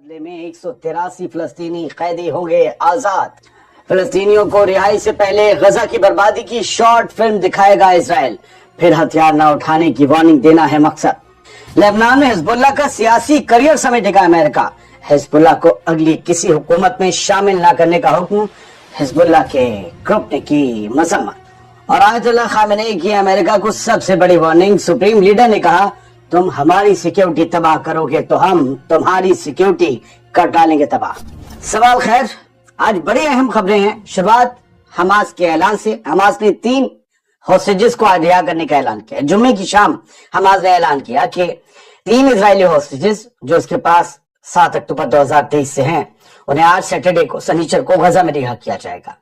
बदले में 183 फलस्तीनी कैदी हो गए आजाद। फलस्तीनियों को रिहाई से पहले गजा की बर्बादी की शॉर्ट फिल्म दिखाएगा इजराइल, फिर हथियार न उठाने की वार्निंग देना है मकसद। लेबनान में हिजबुल्लाह का सियासी करियर समेटेगा अमेरिका, हिजबुल्लाह को अगली किसी हुकूमत में शामिल न करने का हुक्म, हिजबुल्लाह के ग्रुप ने की मजम्मत। और आयतुल्लाह खामेनेई की अमेरिका को सबसे बड़ी वार्निंग, सुप्रीम लीडर ने कहा तुम हमारी सिक्योरिटी तबाह करोगे तो हम तुम्हारी सिक्योरिटी कर डालेंगे तबाह। सवाल खैर, आज बड़ी अहम खबरें हैं। शुरुआत हमास के ऐलान से। हमास ने 3 हॉस्टेजेस को रिहा करने का ऐलान किया। जुम्मे की शाम हमास ने ऐलान किया कि 3 इजरायली हॉस्टेजेस जो उसके पास 7 अक्टूबर 2023 से हैं, उन्हें आज सैटरडे को शनिचर को गजा में रिहा किया जाएगा।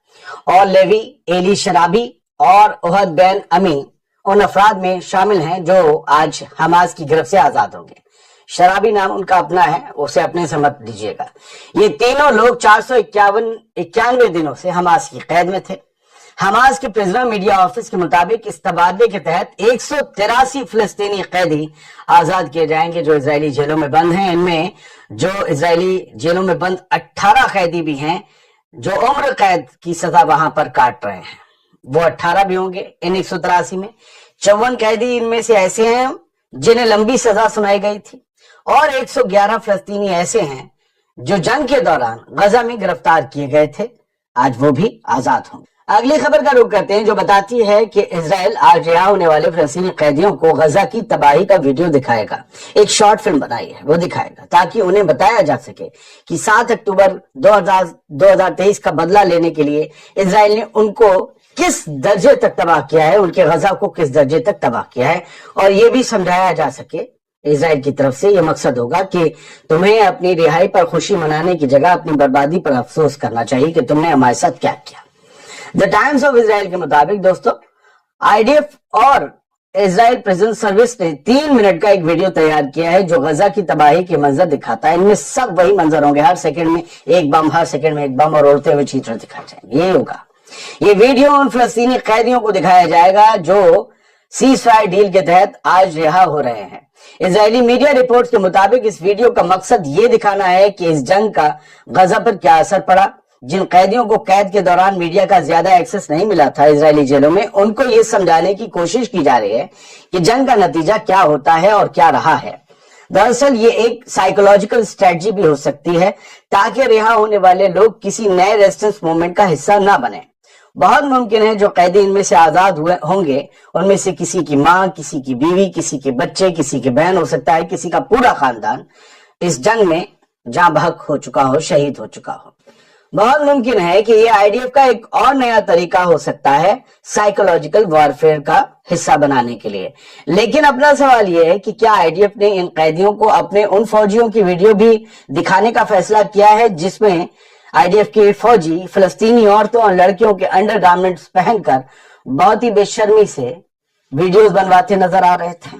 और लेवी, एली शराबी और ओहद बैन अमी उन अफराद में शामिल हैं जो आज हमास की गिरफ्त से आजाद होंगे। शराबी नाम उनका अपना है, उसे अपने से मत लीजिएगा। ये तीनों लोग 491 दिनों से हमास की कैद में थे। हमास के प्रिजनर मीडिया ऑफिस के मुताबिक इस तबादले के तहत 183 फलस्तीनी कैदी आजाद किए जाएंगे जो इजरायली जेलों में बंद हैं। इनमें जो इजरायली जेलों में बंद 18 कैदी भी हैं जो उम्र कैद की सजा वहां पर काट रहे हैं, वो 18 भी होंगे इन 183 में। 54 कैदी इनमें से ऐसे हैं जिन्हें लंबी सजा सुनाई गई थी और 111 फलस्तीनी ऐसे हैं जो जंग के दौरान गजा में गिरफ्तार किए गए थे, आज वो भी आजाद होंगे। अगली खबर का रुख करते हैं जो बताती है कि इजराइल आज रिहा होने वाले फलस्तीनी कैदियों को गजा की तबाही का वीडियो दिखाएगा। एक शॉर्ट फिल्म बनाई है, वो दिखाएगा ताकि उन्हें बताया जा सके कि 7 अक्टूबर 2023 का बदला लेने के लिए इजराइल ने उनको किस दर्जे तक तबाह किया है, उनके गजा को किस दर्जे तक तबाह किया है। और ये भी समझाया जा सके इजराइल की तरफ से, ये मकसद होगा कि तुम्हें अपनी रिहाई पर खुशी मनाने की जगह अपनी बर्बादी पर अफसोस करना चाहिए कि तुमने हमारे साथ क्या किया। द टाइम्स ऑफ इजराइल के मुताबिक दोस्तों, आईडीएफ और इजराइल प्रिजन सर्विस ने 3 मिनट का एक वीडियो तैयार किया है जो गजा की तबाही के मंजर दिखाता है। इनमें सब वही मंजर होंगे, हर सेकंड में एक बम, हर सेकंड में एक बम, और उड़ते हुए चीथड़े दिखाए जाएंगे। ये होगा, ये वीडियो उन फलस्तीनी कैदियों को दिखाया जाएगा जो सीज फायर डील के तहत आज रिहा हो रहे हैं। इजरायली मीडिया रिपोर्ट्स के मुताबिक इस वीडियो का मकसद ये दिखाना है कि इस जंग का गजा पर क्या असर पड़ा। जिन कैदियों को कैद के दौरान मीडिया का ज्यादा एक्सेस नहीं मिला था इजरायली जेलों में, उनको ये समझाने की कोशिश की जा रही है कि जंग का नतीजा क्या होता है और क्या रहा है। दरअसल ये एक साइकोलॉजिकल स्ट्रेटजी भी हो सकती है ताकि रिहा होने वाले लोग किसी नए रेजिस्टेंस मूवमेंट का हिस्सा ना बने। बहुत मुमकिन है जो कैदी इनमें से आजाद हुए होंगे उनमें से किसी की माँ, किसी की बीवी, किसी के बच्चे, किसी की बहन, हो सकता है किसी का पूरा खानदान इस जंग में जाँ बहक हो चुका हो, शहीद हो चुका हो। बहुत मुमकिन है कि ये आईडीएफ का एक और नया तरीका हो सकता है साइकोलॉजिकल वॉरफेयर का हिस्सा बनाने के लिए। लेकिन अपना सवाल ये है कि क्या आईडीएफ ने इन कैदियों को अपने उन फौजियों की वीडियो भी दिखाने का फैसला किया है जिसमें आईडीएफ के फौजी फलस्तीनी औरतों और लड़कियों के अंडरगारमेंट्स पहनकर बहुत ही बेशर्मी से वीडियोस बनवाते नजर आ रहे थे।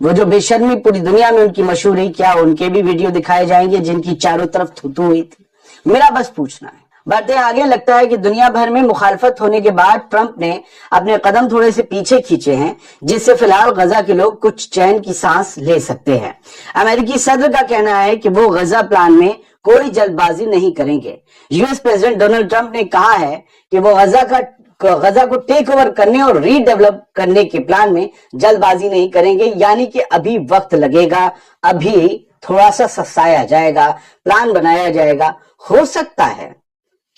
वो जो बेशर्मी पूरी दुनिया में उनकी मशहूर है, क्या उनके भी वीडियो दिखाए जाएंगे जिनकी चारों तरफ थूथू हुई थी? मेरा बस पूछना है। बढ़ते आगे, लगता है कि दुनिया भर में मुखालफत होने के बाद ट्रंप ने अपने कदम थोड़े से पीछे खींचे हैं, जिससे फिलहाल गजा के लोग कुछ चैन की सांस ले सकते हैं। अमेरिकी सदर का कहना है कि वो गजा प्लान में कोई जल्दबाजी नहीं करेंगे। यूएस प्रेसिडेंट डोनाल्ड ट्रंप ने कहा है कि वो गजा को टेक ओवर करने और रीडेवलप करने के प्लान में जल्दबाजी नहीं करेंगे, यानी कि अभी वक्त लगेगा, अभी थोड़ा सा सस्ताया जाएगा, प्लान बनाया जाएगा। हो सकता है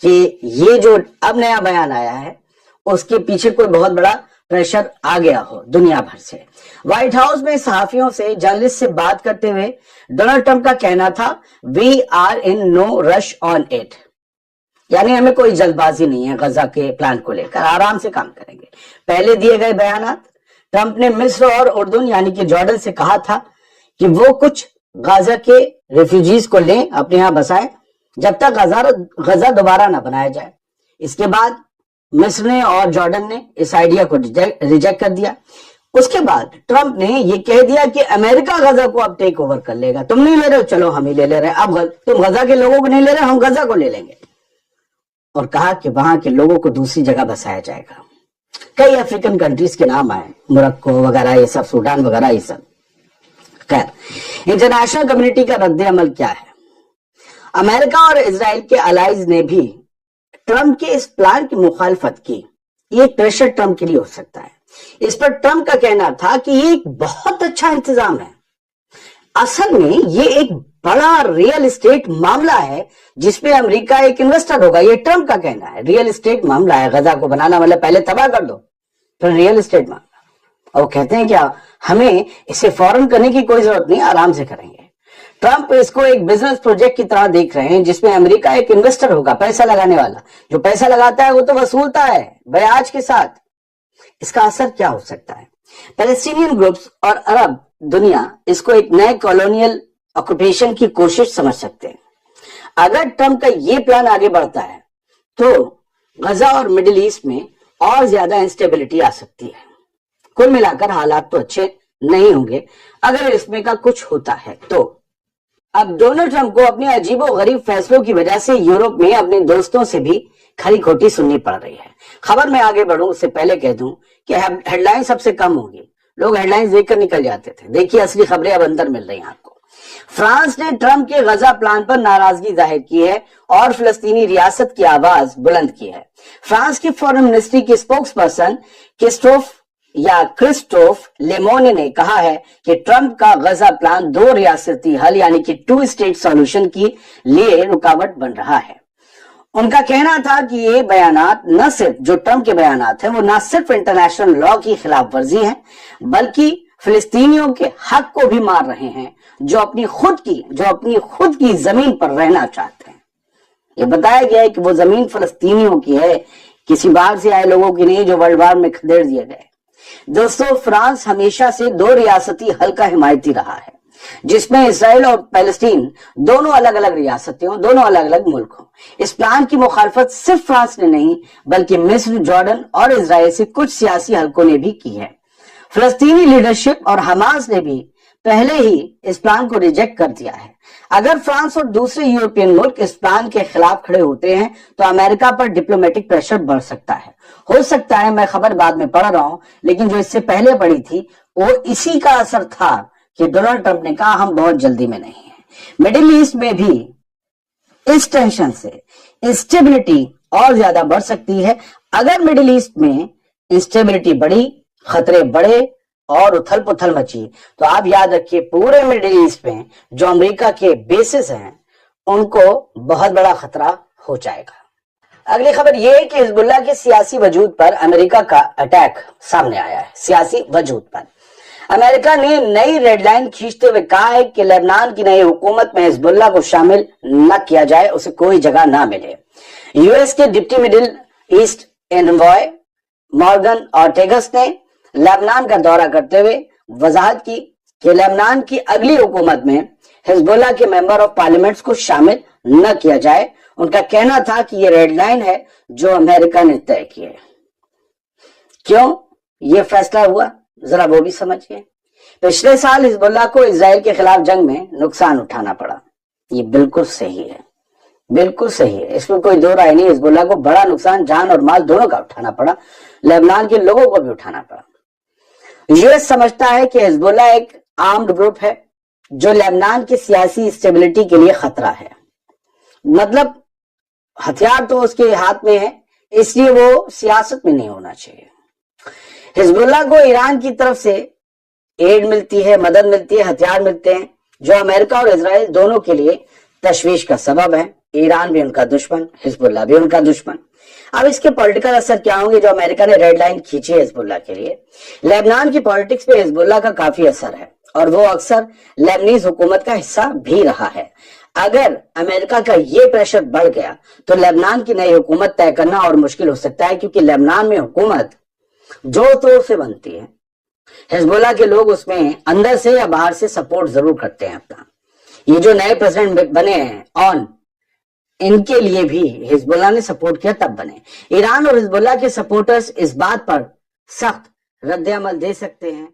कि ये जो अब नया बयान आया है उसके पीछे कोई बहुत बड़ा प्रेशर आ गया हो दुनिया भर से। व्हाइट हाउस में सहाफियों से, जर्नलिस्ट से बात करते हुए डोनाल्ड ट्रंप का कहना था, we are in no rush on it, यानी हमें कोई जल्दबाजी नहीं है गजा के प्लान को लेकर, आराम से काम करेंगे। पहले दिए गए बयानात ट्रंप ने मिस्र और उर्दून यानी कि जॉर्डन से कहा था कि वो कुछ गाजा के रेफ्यूजीज को लें, अपने यहां बसाएं जब तक गजा दोबारा ना बनाया जाए। इसके बाद मिस्र ने और जॉर्डन ने इस आइडिया को रिजेक्ट कर दिया। उसके बाद ट्रंप ने ये कह दिया कि अमेरिका गजा को अब टेक ओवर कर लेगा, तुम नहीं ले रहे हो, चलो हम ही ले रहे हैं, अब तुम गजा के लोगों को नहीं ले रहे, हम गजा को ले लेंगे। और कहा कि वहां के लोगों को दूसरी जगह बसाया जाएगा। कई अफ्रीकन कंट्रीज के नाम आए, मोरक्को वगैरह, ये सब सूडान वगैरह, ये सब। खैर, इंटरनेशनल कम्युनिटी का रद्द अमल क्या है? अमेरिका और इजराइल के अलाइज ने भी ट्रंप के इस प्लान की मुखालफत की। ये प्रेशर ट्रंप के लिए हो सकता है। इस पर ट्रंप का कहना था कि ये एक बहुत अच्छा इंतजाम है। असल में ये एक बड़ा रियल एस्टेट मामला है जिसपे अमेरिका एक इन्वेस्टर होगा। ये ट्रंप का कहना है। रियल एस्टेट मामला है, गजा को बनाना मतलब पहले तबाह कर दो, फिर रियल एस्टेट मामला। और कहते हैं क्या, हमें इसे फौरन करने की कोई जरूरत नहीं, आराम से करेंगे। ट्रंप इसको एक बिजनेस प्रोजेक्ट की तरह देख रहे हैं जिसमें अमेरिका एक इन्वेस्टर होगा, पैसा लगाने वाला। जो पैसा लगाता है वो तो वसूलता है ब्याज के साथ। इसका असर क्या हो सकता है? पैलेस्टीनियन ग्रुप्स और अरब दुनिया इसको एक नए कॉलोनियल ऑक्यूपेशन की कोशिश समझ सकते हैं। अगर ट्रंप का ये प्लान आगे बढ़ता है तो गजा और मिडिल ईस्ट में और ज्यादा इंस्टेबिलिटी आ सकती है। कुल मिलाकर हालात तो अच्छे नहीं होंगे अगर इसमें का कुछ होता है तो। अब डोनाल्ड ट्रंप को अपने अजीबोगरीब फैसलों की वजह से यूरोप में अपने दोस्तों से भी खरी खोटी सुननी पड़ रही है। खबर में आगे बढ़ूं उससे पहले कह दूं कि हेडलाइन सबसे कम होगी। लोग हेडलाइंस देखकर निकल जाते थे। देखिए असली खबरें अब अंदर मिल रही हैं आपको। फ्रांस ने ट्रंप के गजा प्लान पर नाराजगी जाहिर की है और फिलिस्तीनी रियासत की आवाज बुलंद की है। फ्रांस की फॉरेन मिनिस्ट्री के स्पोक्स पर्सन क्रिस्टोफ लेमोने ने कहा है कि ट्रंप का गजा प्लान 2 रियासती हल यानी कि 2 स्टेट सॉल्यूशन के लिए रुकावट बन रहा है। उनका कहना था कि ये बयानात न सिर्फ जो ट्रंप के बयानात हैं वो न सिर्फ इंटरनेशनल लॉ की खिलाफ वर्जी है बल्कि फिलिस्तीनियों के हक को भी मार रहे हैं जो अपनी खुद की जमीन पर रहना चाहते हैं। ये बताया गया है कि वो जमीन फिलिस्तीनियों की है, किसी बाहर से आए लोगों की नहीं जो वर्ल्ड वार में खदेड़ दिए गए। दोस्तों, फ्रांस हमेशा से 2 रियासती हल का हिमायती रहा है जिसमें इसराइल और पैलेस्टीन दोनों अलग अलग रियासतें हों, दोनों अलग अलग मुल्क हों। इस प्लान की मुखालफत सिर्फ फ्रांस ने नहीं बल्कि मिस्र, जॉर्डन और इसराइल से कुछ सियासी हलकों ने भी की है। फिलिस्तीनी लीडरशिप और हमास ने भी पहले ही इस प्लान को रिजेक्ट कर दिया है। अगर फ्रांस और दूसरे यूरोपियन मुल्क इस प्लान के खिलाफ खड़े होते हैं तो अमेरिका पर डिप्लोमेटिक प्रेशर बढ़ सकता है। हो सकता है, मैं खबर बाद में पढ़ रहा हूं, लेकिन जो इससे पहले पढ़ी थी वो इसी का असर था कि डोनाल्ड ट्रंप ने कहा हम बहुत जल्दी में नहीं है। मिडिल ईस्ट में भी इस टेंशन से इंस्टेबिलिटी और ज्यादा बढ़ सकती है। अगर मिडिल ईस्ट में इंस्टेबिलिटी बढ़ी, खतरे बढ़े और उथल पुथल मची तो आप याद रखिए पूरे मिडिल ईस्ट में जो अमेरिका के बेसिस हैं उनको बहुत बड़ा खतरा हो जाएगा। अगली खबर यह है कि हिजबुल्लाह के सियासी वजूद पर अमेरिका का अटैक सामने आया है। सियासी वजूद पर अमेरिका ने नई रेड लाइन खींचते हुए कहा है कि लेबनान की नई हुकूमत में हिजबुल्लाह को शामिल न किया जाए, उसे कोई जगह ना मिले। यूएस के deputy middle east envoy Morgan Ortagus ने लेबनान का दौरा करते हुए वजाहत की कि लेबनान की अगली हुकूमत में हिजबुल्लाह के मेंबर ऑफ पार्लियामेंट्स को शामिल न किया जाए। उनका कहना था कि ये रेड लाइन है जो अमेरिका ने तय की है। क्यों ये फैसला हुआ जरा वो भी समझिए। पिछले साल हिजबुल्लाह को इजराइल के खिलाफ जंग में नुकसान उठाना पड़ा। ये बिल्कुल सही है, बिल्कुल सही है, इसमें कोई दो राय नहीं। हिजबुल्लाह को बड़ा नुकसान जान और माल दोनों का उठाना पड़ा, लेबनान के लोगों को भी उठाना पड़ा। यूएस समझता है कि हिजबुल्लाह एक आर्म्ड ग्रुप है जो लेबनान की सियासी स्टेबिलिटी के लिए खतरा है। मतलब हथियार तो उसके हाथ में है, इसलिए वो सियासत में नहीं होना चाहिए। हिजबुल्लाह को ईरान की तरफ से एड मिलती है, मदद मिलती है, हथियार मिलते हैं जो अमेरिका और इजराइल दोनों के लिए तशवीश का सबब है। ईरान भी उनका दुश्मन, हिजबुल्लाह भी उनका दुश्मन। अब इसके पॉलिटिकल असर क्या होंगे जो अमेरिका ने रेड लाइन खींची है हिजबुल्लाह के लिए। लेबनान की पॉलिटिक्स पे हिजबुल्लाह का काफी असर है और वो अक्सर लेबनीज हुकूमत का हिस्सा भी रहा है। अगर अमेरिका का ये प्रेशर बढ़ गया तो लेबनान की नई हुकूमत तय करना और मुश्किल हो सकता है, क्योंकि लेबनान में हुकूमत जोर तोड़ से बनती है। हिजबुल्लाह के लोग उसमें अंदर से या बाहर से सपोर्ट जरूर करते हैं अपना। ये जो नए प्रेसिडेंट बने हैं इनके लिए भी हिजबुल्लाह ने सपोर्ट किया तब बने। ईरान और हिजबुल्लाह के सपोर्टर्स इस बात पर सख्त रद्द अमल दे सकते हैं